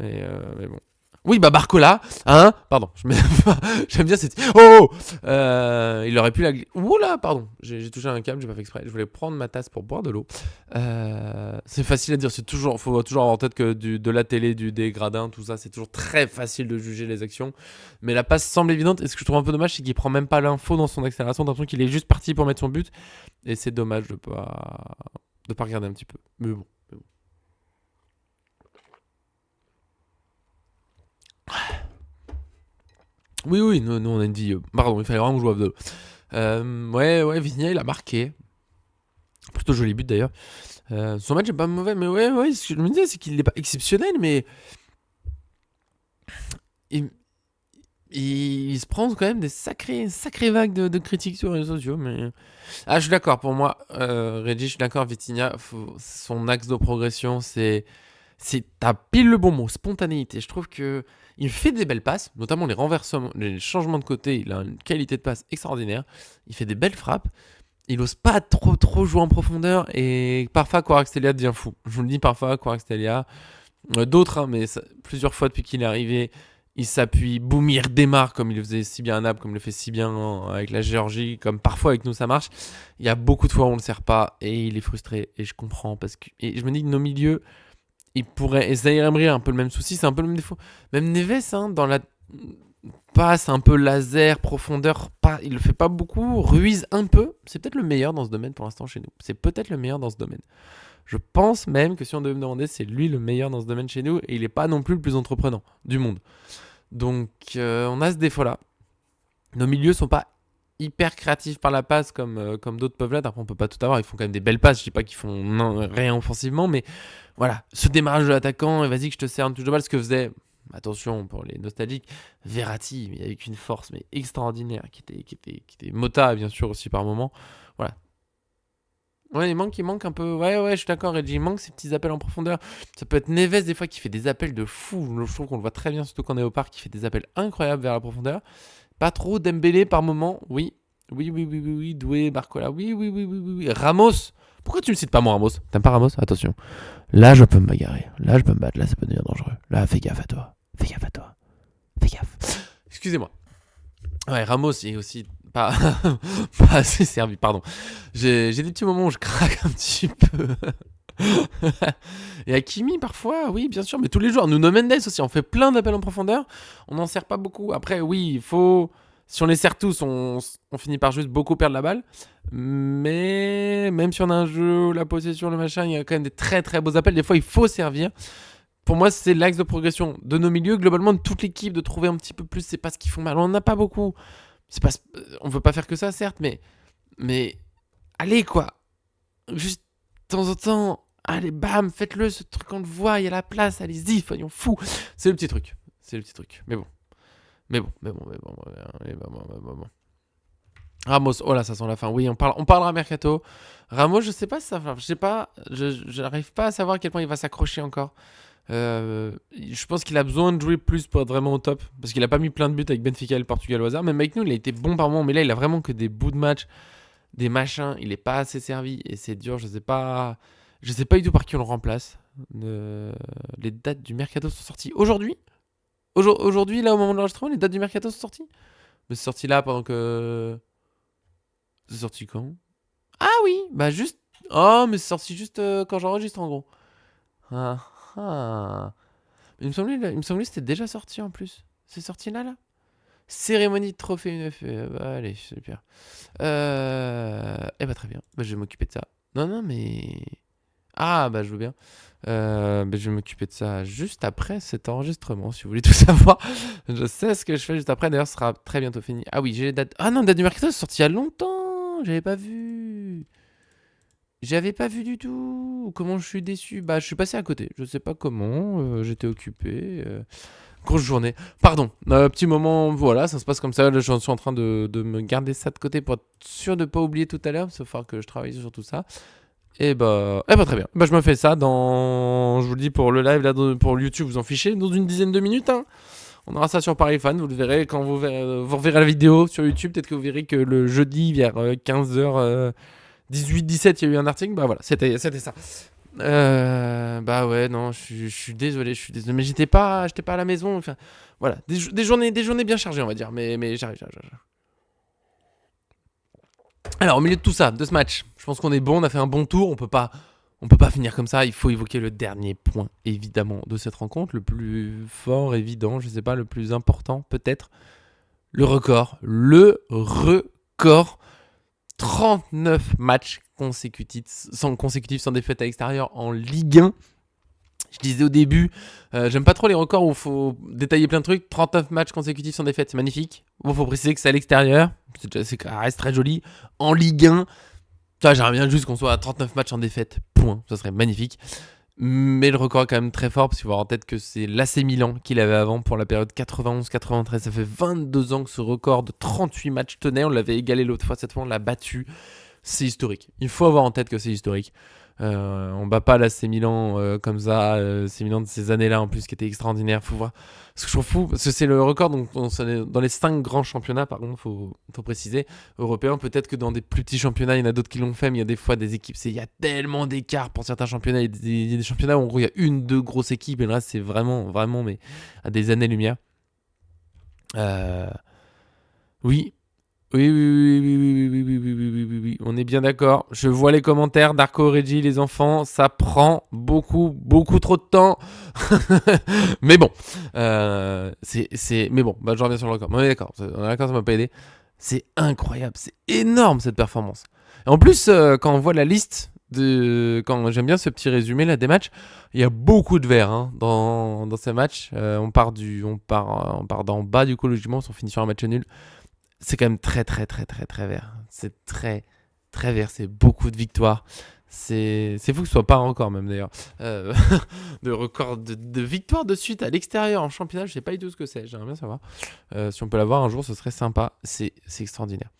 Mais bon. Oui, Barcola, hein. Pardon, j'aime bien cette. Oh, il aurait pu la. Oula, pardon, j'ai touché un câble, j'ai pas fait exprès. Je voulais prendre ma tasse pour boire de l'eau. C'est facile à dire, faut toujours avoir en tête que de la télé, des gradins, tout ça, c'est toujours très facile de juger les actions. Mais la passe semble évidente. Et ce que je trouve un peu dommage, c'est qu'il prend même pas l'info dans son accélération. T'as l'impression qu'il est juste parti pour mettre son but. Et c'est dommage de pas regarder un petit peu. Mais bon. Oui, nous on a une vie. Pardon, il fallait vraiment que je boive de l'eau. Ouais, Vitinha, il a marqué. Plutôt joli but d'ailleurs. Son match est pas mauvais, mais ouais, ce que je me disais, c'est qu'il n'est pas exceptionnel, mais il, il se prend quand même des sacrées vagues de critiques sur les réseaux sociaux. Mais je suis d'accord. Pour moi, Reggie, je suis d'accord. Vitinha, son axe de progression, t'as pile le bon mot, spontanéité. Je trouve que il fait des belles passes, notamment les renversements, les changements de côté. Il a une qualité de passe extraordinaire. Il fait des belles frappes. Il ose pas trop jouer en profondeur et parfois Kvaratskhelia devient fou. Je vous le dis parfois, Kvaratskhelia, d'autres, hein, mais plusieurs fois depuis qu'il est arrivé, il s'appuie, boum, il redémarre comme il le faisait si bien à Naples, comme il le fait si bien avec la Géorgie, comme parfois avec nous ça marche. Il y a beaucoup de fois où on le sert pas et il est frustré et je comprends parce que et je me dis que nos milieux, il pourrait, et Zaïre Emery a un peu le même souci, c'est un peu le même défaut. Même Neves, hein, dans la passe un peu laser, profondeur, il le fait pas beaucoup. Ruiz un peu. C'est peut-être le meilleur dans ce domaine pour l'instant chez nous. C'est peut-être le meilleur dans ce domaine. Je pense même que si on devait me demander, c'est lui le meilleur dans ce domaine chez nous. Et il n'est pas non plus le plus entreprenant du monde. Donc on a ce défaut-là. Nos milieux sont pas hyper créatifs par la passe comme d'autres peuvent l'être. Après, on peut pas tout avoir. Ils font quand même des belles passes. Je dis pas qu'ils font rien offensivement. Mais voilà, ce démarrage de l'attaquant, et vas-y que je te sers une touche de balle, ce que faisait... Attention pour les nostalgiques, Verratti, mais avec une force mais extraordinaire, qui était Mota bien sûr aussi par moment. Voilà. Ouais, il manque un peu. Ouais, je suis d'accord, Reggie. Il manque ces petits appels en profondeur. Ça peut être Neves des fois qui fait des appels de fou. Je trouve qu'on le voit très bien, surtout quand on est au parc, qui fait des appels incroyables vers la profondeur. Pas trop. Dembélé par moment, oui. Oui. Doué, Barcola, oui. Ramos. Pourquoi tu me cites pas moi, Ramos? T'aimes pas Ramos? Attention. Là, je peux me bagarrer. Là, je peux me battre. Là, ça peut devenir dangereux. Là, fais gaffe à toi. Fais gaffe. Excusez-moi. Ouais, Ramos est aussi pas, pas assez servi, pardon. J'ai des petits moments où je craque un petit peu. Et Hakimi, parfois, oui, bien sûr, mais tous les jours. Nuno Mendes aussi, on fait plein d'appels en profondeur. On n'en sert pas beaucoup. Après, oui, il faut... Si on les sert tous, on finit par juste beaucoup perdre la balle. Mais même si on a un jeu, la possession, le machin, il y a quand même des très très beaux appels. Des fois, il faut servir. Pour moi, c'est l'axe de progression de nos milieux, globalement de toute l'équipe, de trouver un petit peu plus. C'est pas ce qu'ils font mal. On n'en a pas beaucoup. On veut pas faire que ça, certes, mais allez quoi. Juste de temps en temps, allez, bam, faites-le, ce truc, on le voit, il y a la place, allez-y, soyons fous. C'est le petit truc. Mais bon. Ramos, oh là, ça sent la fin. Oui, on parlera mercato. Ramos, je sais pas si ça va. J'arrive pas à savoir à quel point il va s'accrocher encore. Je pense qu'il a besoin de jouer plus pour être vraiment au top. Parce qu'il a pas mis plein de buts avec Benfica et le Portugal au hasard. Même avec nous, il a été bon par moment. Mais là, il a vraiment que des bouts de match, des machins. Il est pas assez servi. Et c'est dur. Je sais pas du tout par qui on le remplace. Les dates du mercato sont sorties aujourd'hui. Aujourd'hui, là, au moment de l'enregistrement, les dates du mercato sont sorties. Mais c'est sorti là pendant que. C'est sorti quand? Ah oui, bah juste. Oh, mais c'est sorti juste quand j'enregistre en gros. Ah ah. Il me semblait que c'était déjà sorti en plus. C'est sorti là? Cérémonie de trophée UNFP. Bah, allez, super. Eh bah très bien. Bah, je vais m'occuper de ça. Non, mais... Ah, bah je veux bien. Bah, je vais m'occuper de ça juste après cet enregistrement, si vous voulez tout savoir. Je sais ce que je fais juste après. D'ailleurs, ce sera très bientôt fini. Ah oui, j'ai les dates. Ah non, date du mercato, c'est sorti il y a longtemps. J'avais pas vu du tout. Comment je suis déçu. Bah, je suis passé à côté. Je sais pas comment. J'étais occupé. Grosse journée. Pardon. Petit moment. Voilà, ça se passe comme ça. Là, je suis en train de me garder ça de côté pour être sûr de pas oublier tout à l'heure. Sauf que je travaille sur tout ça. Et bah très bien. Bah, je me fais ça dans. Je vous le dis pour le live, là, pour YouTube, vous en fichez. Dans une dizaine de minutes. Hein. On aura ça sur Paris Fan. Vous le verrez quand vous reverrez la vidéo sur YouTube. Peut-être que vous verrez que le jeudi, vers 15h. 18-17, il y a eu un article, bah voilà, c'était ça. Bah ouais, non, je suis désolé, mais j'étais pas à la maison, enfin, voilà, des journées bien chargées, on va dire, mais j'arrive. Alors, au milieu de tout ça, de ce match, je pense qu'on est bon, on a fait un bon tour, on peut pas finir comme ça, il faut évoquer le dernier point, évidemment, de cette rencontre, le plus fort, évident, je sais pas, le plus important, peut-être, le record, 39 matchs consécutifs sans défaite à l'extérieur en Ligue 1. Je disais au début, j'aime pas trop les records où il faut détailler plein de trucs. 39 matchs consécutifs sans défaite, c'est magnifique. Bon, faut préciser que c'est à l'extérieur. Ça reste très joli. En Ligue 1, j'aimerais bien juste qu'on soit à 39 matchs sans défaite. Point. Ça serait magnifique. Mais le record est quand même très fort, parce qu'il faut avoir en tête que c'est l'AC Milan qu'il avait avant pour la période 91-93. Ça fait 22 ans que ce record de 38 matchs tenait. On l'avait égalé l'autre fois, cette fois on l'a battu. C'est historique. Il faut avoir en tête que c'est historique. On bat pas l'AC Milan comme ça. AC Milan de ces années-là en plus qui était extraordinaire. Faut voir. Ce que je trouve fou, parce que c'est le record dans les 5 grands championnats, par contre, faut préciser, européens. Peut-être que dans des plus petits championnats, il y en a d'autres qui l'ont fait, mais il y a des fois des équipes. Il y a tellement d'écart pour certains championnats. Il y a des championnats où en gros il y a une, deux grosses équipes, et là c'est vraiment, vraiment, mais à des années-lumière. Oui. Oui, oui, oui, oui, oui, oui, oui, oui, oui, oui, oui, oui, on est bien d'accord. Je vois les commentaires d'Arco Reggie, les enfants, ça prend beaucoup, beaucoup trop de temps. Mais bon, mais bon, je reviens sur le record. On est d'accord, ça m'a pas aidé. C'est incroyable, c'est énorme cette performance. Et en plus, quand on voit la liste quand j'aime bien ce petit résumé là des matchs, il y a beaucoup de verts dans ces matchs. On part d'en bas du coup logiquement, on finit sur un match nul. C'est quand même très très très très très vert. C'est très très vert. C'est beaucoup de victoires. C'est fou que ce soit pas un record même d'ailleurs. De record de victoires de suite à l'extérieur en championnat. Je sais pas du tout ce que c'est. J'aimerais bien savoir. Si on peut l'avoir un jour, ce serait sympa. C'est extraordinaire.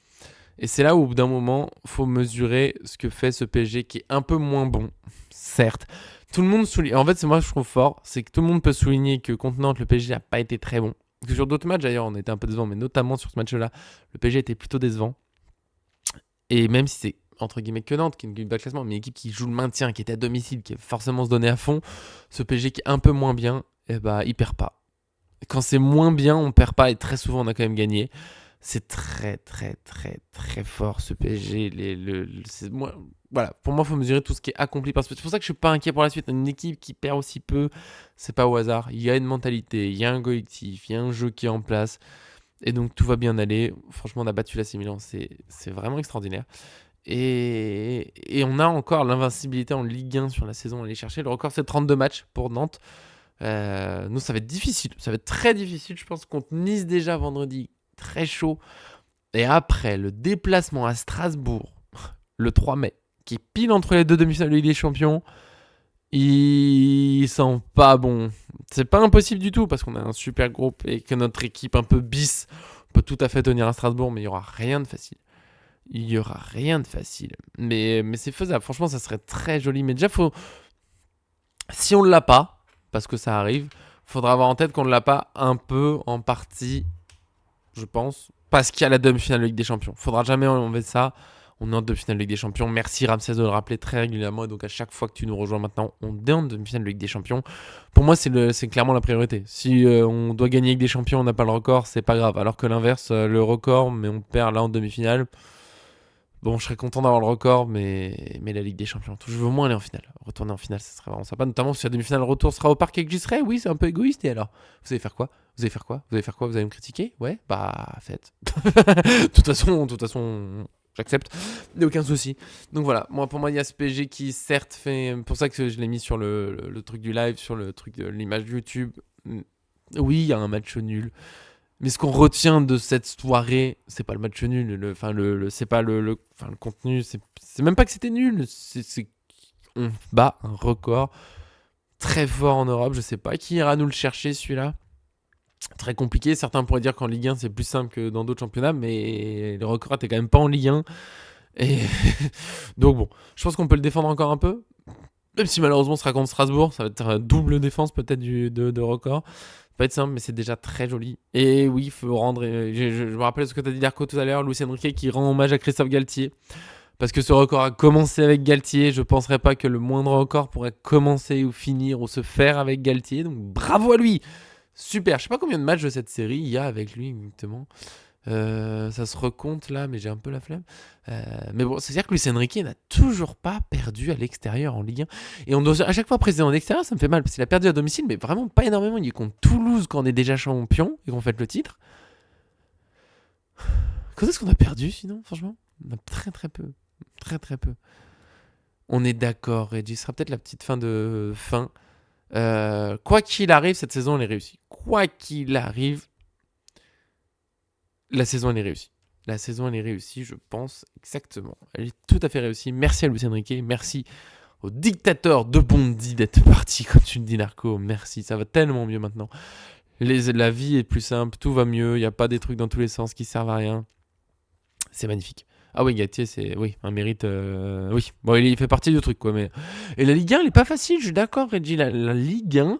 Et c'est là où au bout d'un moment, faut mesurer ce que fait ce PSG qui est un peu moins bon. Certes. Tout le monde souligne. En fait, c'est moi que je trouve fort. C'est que tout le monde peut souligner que contre Nantes, le PSG n'a pas été très bon. Parce que sur d'autres matchs d'ailleurs on était un peu décevant, mais notamment sur ce match-là, le PSG était plutôt décevant. Et même si c'est entre guillemets que Nantes, qui est une bas classement, mais une équipe qui joue le maintien, qui est à domicile, qui va forcément se donner à fond, ce PSG qui est un peu moins bien, il perd pas. Quand c'est moins bien, on perd pas, et très souvent on a quand même gagné. C'est très très très très fort ce PSG. Voilà, pour moi il faut mesurer tout ce qui est accompli par ce. C'est pour ça que je suis pas inquiet pour la suite. Une équipe qui perd aussi peu, c'est pas au hasard. Il y a une mentalité, il y a un collectif, il y a un jeu qui est en place, et donc tout va bien aller. Franchement, on a battu l'AC Milan, c'est vraiment extraordinaire. Et on a encore l'invincibilité en Ligue 1 sur la saison à aller chercher. Le record c'est 32 matchs pour Nantes. Nous ça va être difficile, ça va être très difficile. Je pense contre Nice déjà vendredi. Très chaud. Et après, le déplacement à Strasbourg, le 3 mai, qui est pile entre les deux demi-finales de Ligue des Champions, il sent pas bon. C'est pas impossible du tout, parce qu'on a un super groupe et que notre équipe un peu bis peut tout à fait tenir à Strasbourg, mais il y aura rien de facile. Il y aura rien de facile. Mais c'est faisable. Franchement, ça serait très joli. Mais déjà, si on l'a pas, parce que ça arrive, faudra avoir en tête qu'on ne l'a pas un peu en partie, je pense, parce qu'il y a la demi-finale de Ligue des Champions. Faudra jamais enlever ça. On est en demi-finale de Ligue des Champions. Merci Ramsès de le rappeler très régulièrement. Et donc à chaque fois que tu nous rejoins maintenant, on est en demi-finale de Ligue des Champions. Pour moi, c'est clairement la priorité. Si on doit gagner Ligue des Champions, on n'a pas le record, c'est pas grave. Alors que l'inverse, le record, mais on perd là en demi-finale. Bon, je serais content d'avoir le record, mais la Ligue des Champions, je veux au moins aller en finale. Retourner en finale, ça serait vraiment sympa. Notamment si la demi-finale retour sera au parc et que j'y serai. Oui, c'est un peu égoïste. Et alors, vous allez faire quoi ? Vous allez faire quoi ? Vous allez faire quoi ? Vous allez me critiquer ? Ouais, bah, faites. De toute façon, j'accepte. Il n'y a aucun souci. Donc voilà, pour moi, il y a ce PSG qui, certes, fait. Pour ça que je l'ai mis sur le truc du live, sur le truc de l'image de YouTube. Oui, il y a un match nul. Mais ce qu'on retient de cette soirée, c'est pas le match nul, c'est pas le contenu, c'est même pas que c'était nul, c'est on bat un record très fort en Europe. Je sais pas qui ira nous le chercher celui-là. Très compliqué. Certains pourraient dire qu'en Ligue 1 c'est plus simple que dans d'autres championnats, mais le record était quand même pas en Ligue 1. Et donc bon, je pense qu'on peut le défendre encore un peu. Même si malheureusement on sera contre Strasbourg, ça va être une double défense peut-être de record. Ça va être simple, mais c'est déjà très joli. Et oui, il faut rendre. Je me rappelle ce que tu as dit d'Arco tout à l'heure, Luis Enrique qui rend hommage à Christophe Galtier. Parce que ce record a commencé avec Galtier. Je ne penserais pas que le moindre record pourrait commencer ou finir ou se faire avec Galtier. Donc bravo à lui. Super. Je sais pas combien de matchs de cette série il y a avec lui exactement. Ça se recompte là, mais j'ai un peu la flemme. Mais bon, c'est-à-dire que Luis Enrique n'a toujours pas perdu à l'extérieur en Ligue 1. Et on doit à chaque fois présider en extérieur, ça me fait mal parce qu'il a perdu à domicile, mais vraiment pas énormément. Il est contre Toulouse quand on est déjà champion et qu'on fait le titre. Quand est-ce qu'on a perdu sinon, franchement ? On a très très peu. Très très peu. On est d'accord, Reggie. Ce sera peut-être la petite fin de fin. Quoi qu'il arrive, cette saison, elle est réussie. Quoi qu'il arrive, la saison, elle est réussie. La saison, elle est réussie, je pense, exactement. Elle est tout à fait réussie. Merci à Luis Enrique, merci au dictateur de Bondy d'être parti, comme tu le dis, Narco. Merci, ça va tellement mieux maintenant. La vie est plus simple, tout va mieux, il n'y a pas des trucs dans tous les sens qui servent à rien. C'est magnifique. Ah oui, Galtier, c'est un mérite. Oui, bon, il fait partie du truc, quoi. Mais... Et la Ligue 1, elle est pas facile, je suis d'accord, Reggie. La Ligue 1,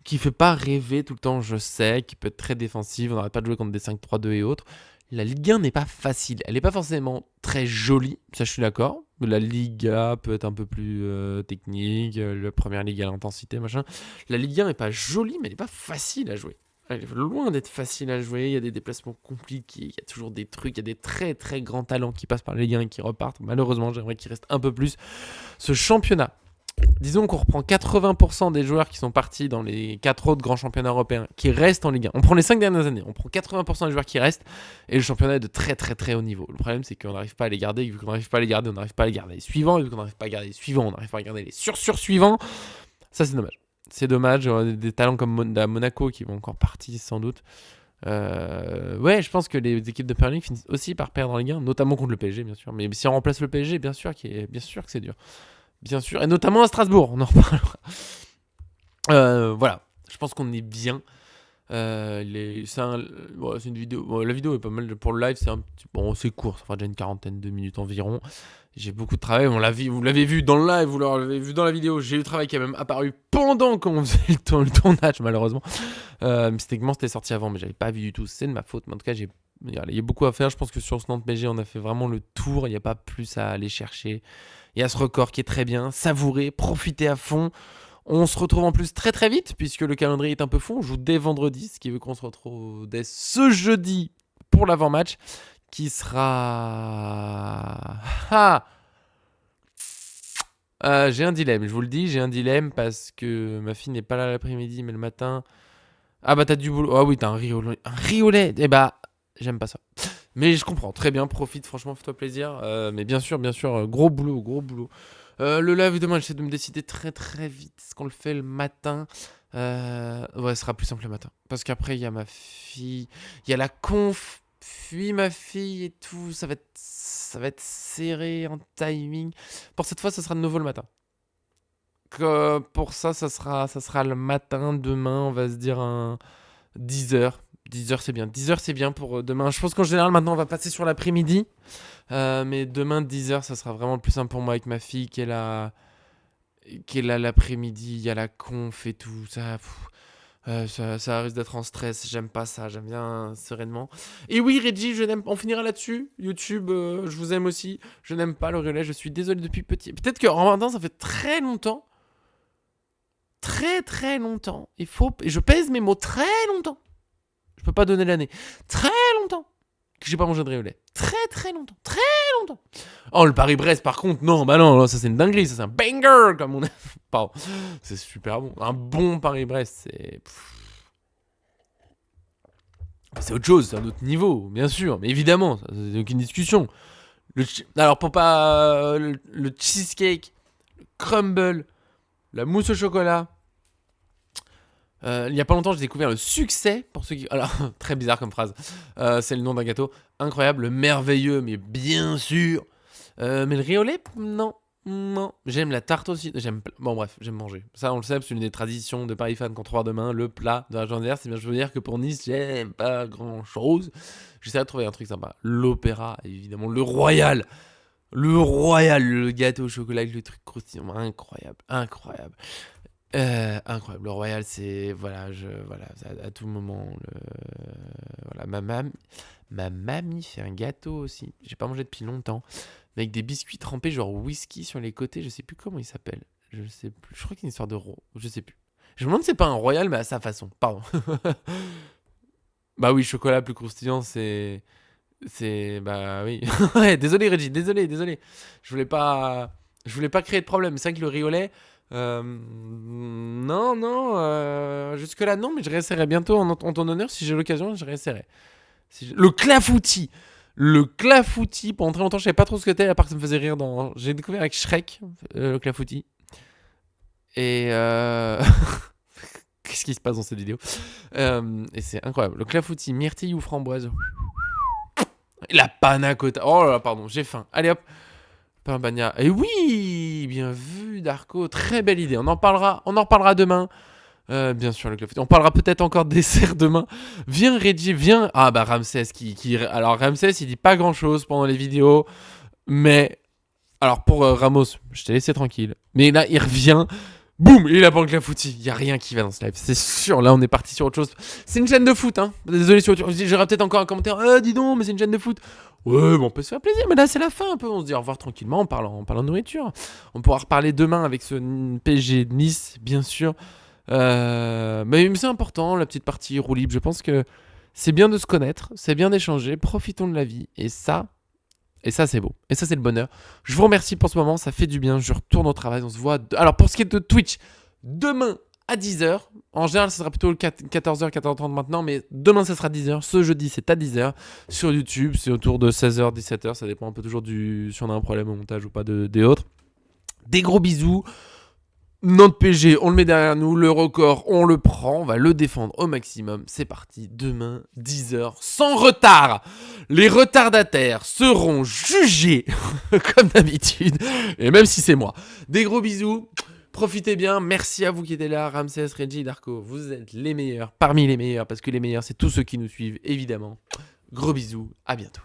qui fait pas rêver tout le temps, je sais, qui peut être très défensive, on n'arrête pas de jouer contre des 5-3-2 et autres. La Ligue 1 n'est pas facile, elle n'est pas forcément très jolie, ça je suis d'accord. La Liga peut être un peu plus technique, la Première Ligue à l'intensité, machin. La Ligue 1 n'est pas jolie, mais elle n'est pas facile à jouer. Elle est loin d'être facile à jouer, il y a des déplacements compliqués, il y a toujours des trucs, il y a des très très grands talents qui passent par la Ligue 1 et qui repartent. Malheureusement, j'aimerais qu'il reste un peu plus ce championnat. Disons qu'on reprend 80% des joueurs qui sont partis dans les 4 autres grands championnats européens qui restent en Ligue 1. On prend les 5 dernières années, on prend 80% des joueurs qui restent et le championnat est de très très très haut niveau. Le problème c'est qu'on n'arrive pas à les garder, et vu qu'on n'arrive pas à les garder, on n'arrive pas à les garder les suivants, et vu qu'on n'arrive pas à garder les suivants, on n'arrive pas à garder les sur-suivants. Ça c'est dommage. C'est dommage, des talents comme Monaco qui vont encore partir sans doute. Ouais, je pense que les équipes de Premier League finissent aussi par perdre en Ligue 1, notamment contre le PSG bien sûr. Mais si on remplace le PSG, bien sûr que c'est dur. Bien sûr, et notamment à Strasbourg, on en reparlera. Voilà, je pense qu'on est bien. C'est une vidéo. Bon, la vidéo est pas mal pour le live, c'est court, ça fera déjà une quarantaine de minutes environ. J'ai beaucoup de travail, vous l'avez vu dans le live, vous l'avez vu dans la vidéo. J'ai eu le travail qui a même apparu pendant qu'on faisait le tournage, malheureusement. Mystiquement, c'était sorti avant, mais j'avais pas vu du tout. C'est de ma faute, mais en tout cas, il y a beaucoup à faire. Je pense que sur ce Nantes PSG, on a fait vraiment le tour. Il n'y a pas plus à aller chercher. Il y a ce record qui est très bien, savourez, profitez à fond. On se retrouve en plus très très vite, puisque le calendrier est un peu fou. On joue dès vendredi, ce qui veut qu'on se retrouve dès ce jeudi pour l'avant-match, qui sera... j'ai un dilemme, je vous le dis, j'ai un dilemme parce que ma fille n'est pas là l'après-midi, mais le matin... Ah bah t'as du boulot. Ah oui, t'as un riolet. Eh bah, j'aime pas ça. Mais je comprends, très bien, profite, franchement, fais-toi plaisir. Mais bien sûr, gros boulot, gros boulot. Le live demain, j'essaie de me décider très très vite. Est-ce qu'on le fait le matin Ouais, ce sera plus simple le matin. Parce qu'après, il y a ma fille, il y a la conf, puis ma fille et tout. Ça va être serré en timing. Pour cette fois, ça sera de nouveau le matin. Pour ça sera le matin. Demain, on va se dire un 10h. 10h c'est bien. 10h c'est bien pour demain. Je pense qu'en général maintenant on va passer sur l'après-midi. Mais demain 10h ça sera vraiment le plus simple pour moi avec ma fille qui est là l'après-midi. Il y a la conf et tout. Ça risque d'être en stress. J'aime pas ça. J'aime bien sereinement. Et oui Reggie, on finira là-dessus. YouTube, je vous aime aussi. Je n'aime pas le relais. Je suis désolé depuis petit. Peut-être qu'en même temps ça fait très longtemps. Très très longtemps. Et je pèse mes mots très longtemps. Je peux pas donner l'année. Très longtemps que j'ai pas mangé de riolet. Très très longtemps. Très longtemps. Oh, le Paris-Brest, par contre, non, bah non, ça c'est une dinguerie, ça c'est un banger, comme on a. Pardon. C'est super bon. Un bon Paris-Brest, c'est autre chose, c'est un autre niveau, bien sûr. Mais évidemment, ça, c'est aucune discussion. Alors, pour pas. Le cheesecake, le crumble, la mousse au chocolat. Il y a pas longtemps, j'ai découvert le succès pour ceux qui. Alors, très bizarre comme phrase. C'est le nom d'un gâteau incroyable, merveilleux, mais bien sûr. Mais le riolet, non. J'aime la tarte aussi. Bon, bref, j'aime manger. Ça, on le sait, c'est une des traditions de Paris Fan contre demain. Le plat de la journée. C'est bien, je veux dire que pour Nice, j'aime pas grand chose. J'essaie de trouver un truc sympa. L'opéra, évidemment. Le Royal. Le gâteau au chocolat avec le truc croustillant. Incroyable. Incroyable. Le Royal, c'est à tout moment. Ma mamie fait un gâteau aussi. J'ai pas mangé depuis longtemps, mais avec des biscuits trempés genre whisky sur les côtés. Je sais plus comment il s'appelle. Je sais plus. Je crois qu'il y a une histoire de je sais plus. Je me demande si c'est pas un Royal, mais à sa façon. Pardon. Bah oui, chocolat plus croustillant, bah oui. Ouais, désolé Reggie, désolé. Je voulais pas créer de problème. C'est vrai que le riolet. Non, jusque-là non, mais je réessayerai bientôt en ton honneur si j'ai l'occasion, je réessayerai. Le clafoutis, pendant très longtemps je savais pas trop ce que c'était, à part que ça me faisait rire j'ai découvert avec Shrek, le clafoutis. Et qu'est-ce qui se passe dans cette vidéo? Et c'est incroyable. Le clafoutis, myrtille ou framboise? La panna cotta. Oh là là, pardon, j'ai faim. Allez hop. Pain bagna. Et oui, bien vu, Darko. Très belle idée. On en reparlera demain. Bien sûr, le clafoutis. On parlera peut-être encore de dessert demain. Viens, Reggie, viens. Ah bah Ramsès Alors Ramsès, il dit pas grand-chose pendant les vidéos. Mais... Alors pour Ramos, je t'ai laissé tranquille. Mais là, il revient. Boum, il a pas le clafoutis. Il y a rien qui va dans ce live, c'est sûr. Là, on est parti sur autre chose. C'est une chaîne de foot, hein. Désolé si j'aurai peut-être encore un commentaire. Dis donc, mais c'est une chaîne de foot. Ouais, bon, on peut se faire plaisir. Mais là, c'est la fin un peu. On se dit au revoir tranquillement en parlant de nourriture. On pourra reparler demain avec ce PSG Nice, bien sûr. Mais c'est important, la petite partie roue libre. Je pense que c'est bien de se connaître, c'est bien d'échanger. Profitons de la vie. Et ça, c'est beau. Et ça, c'est le bonheur. Je vous remercie pour ce moment. Ça fait du bien. Je retourne au travail. On se voit. Alors, pour ce qui est de Twitch, demain à 10h. En général, ça sera plutôt 14h, 14h30 maintenant. Mais demain, ça sera 10h. Ce jeudi, c'est à 10h. Sur YouTube, c'est autour de 16h, 17h. Ça dépend un peu toujours si on a un problème au montage ou pas des autres. Des gros bisous. Nantes PG, on le met derrière nous, le record, on le prend, on va le défendre au maximum. C'est parti, demain, 10h, sans retard. Les retardataires seront jugés, comme d'habitude, et même si c'est moi. Des gros bisous, profitez bien, merci à vous qui étiez là, Ramsès, Reggie, Darko, vous êtes les meilleurs, parmi les meilleurs, parce que les meilleurs, c'est tous ceux qui nous suivent, évidemment. Gros bisous, à bientôt.